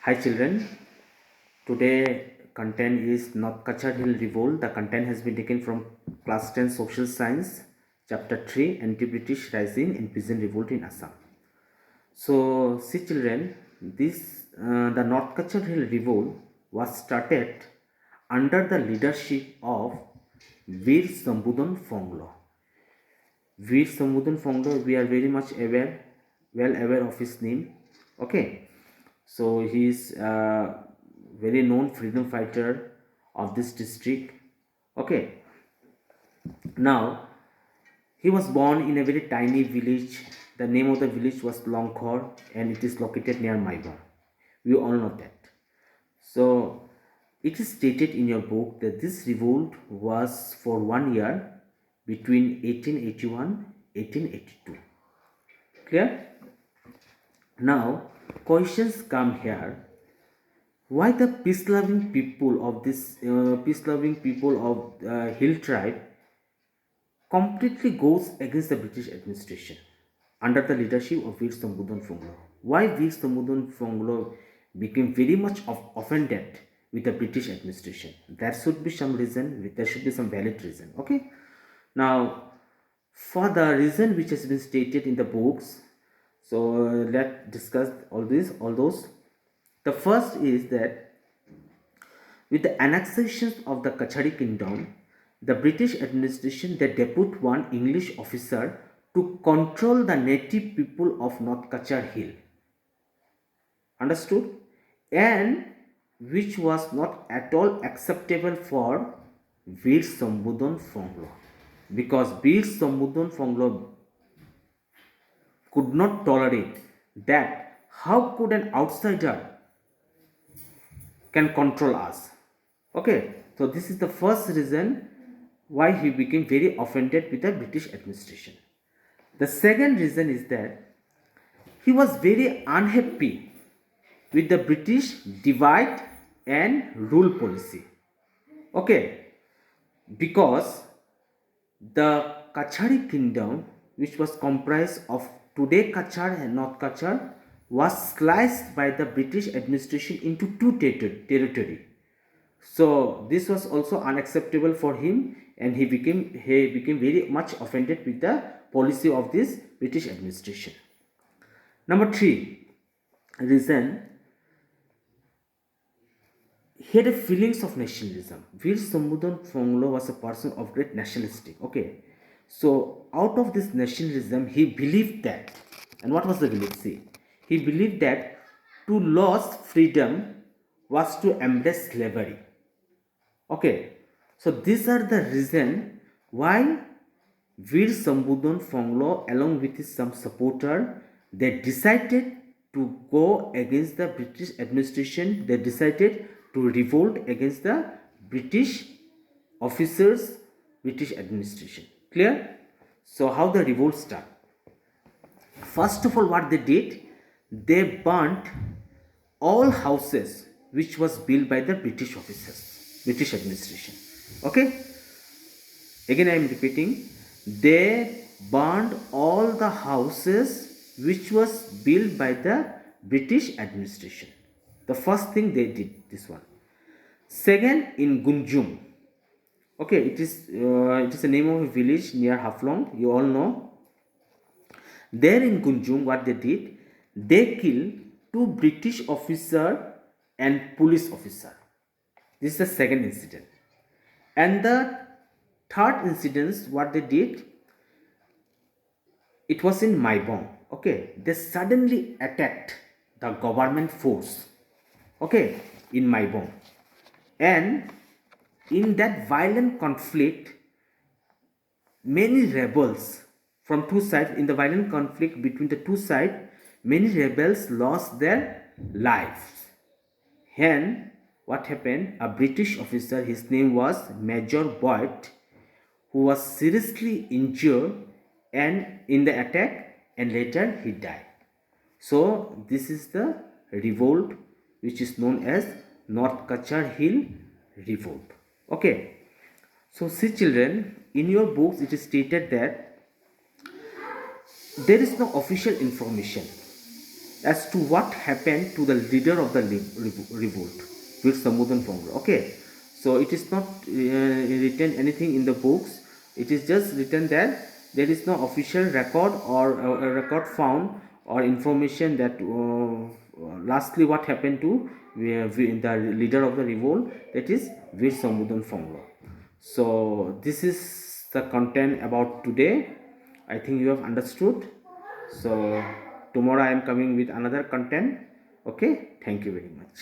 Hi children, today content is North Kachar Hill Revolt. The content has been taken from class 10 Social Science, chapter 3, Anti-British Rising and Peasant Revolt in Assam. So see children, the North Kachar Hill Revolt was started under the leadership of Veer Sambudhan Phonglo. Veer Sambudhan Phonglo, we are very much well aware of his name. Okay, so he is a very known freedom fighter of this district. Okay, now he was born in a very tiny village. The name of the village was Longkhor and it is located near Maibor. We all know that. So it is stated in your book that this revolt was for 1 year between 1881 1882. Clear? Now questions come here. Why the peace-loving people of hill tribe completely goes against the British administration under the leadership of Veer Sambudhan Phonglo? Why Veer Sambudhan Phonglo became very much offended with the British administration? There should be some reason. There should be some valid reason. Okay. Now, for the reason which has been stated in the books, so let's discuss all those. The first is that with the annexation of the Kachari kingdom, the British administration they deputed one English officer to control the native people of North Kachar Hill. Understood? And which was not at all acceptable for Veer Sambudhan Phonglo, because Veer Sambudhan Phonglo could not tolerate that how could an outsider can control us. Okay, so this is the first reason why he became very offended with the British administration. The second reason is that he was very unhappy with the British divide and rule policy. Okay, because the Kachari kingdom, which was comprised of today Kachar and North Kachar, was sliced by the British administration into two territory. So this was also unacceptable for him, and he became very much offended with the policy of this British administration. Number 3 reason, he had a feelings of nationalism. Veer Sambudhan Phonglo was a person of great nationalistic. Okay, so out of this nationalism, he believed that, and what was the belief? See, he believed that to lose freedom was to embrace slavery. Okay, so these are the reason why Veer Sambudhan Phonglo, along with his some supporter, they decided to go against the British administration. They decided to revolt against the British officers, British administration. Clear? So how the revolt started? First of all, what they did, they burnt all houses which was built by the British officers, British administration. Okay, again I am repeating, they burned all the houses which was built by the British administration. The first thing they did this one. Second, in Gunjum. Okay, it is the name of a village near Haflong. You all know. There in Gunjum, what they did, they killed two British officer and police officer. This is the second incident. And the third incident, what they did, it was in Maibong. Okay, they suddenly attacked the government force. Okay, in Maibong, and in that violent conflict, many rebels from two sides. In the violent conflict between the two sides, many rebels lost their lives. And what happened? A British officer, his name was Major Boyd, who was seriously injured and in the attack, and later he died. So this is the revolt which is known as North Kachar Hill Revolt. Okay, so see children, in your books it is stated that there is no official information as to what happened to the leader of the revolt, Veer Samudhan Phonglo. Okay, so it is not written anything in the books. It is just written that there is no official record or a record found or information that lastly what happened to the leader of the revolt, that is Veer Samudhan Phonglo. So this is the content about today. I think you have understood. So tomorrow I am coming with another content. Okay, thank you very much.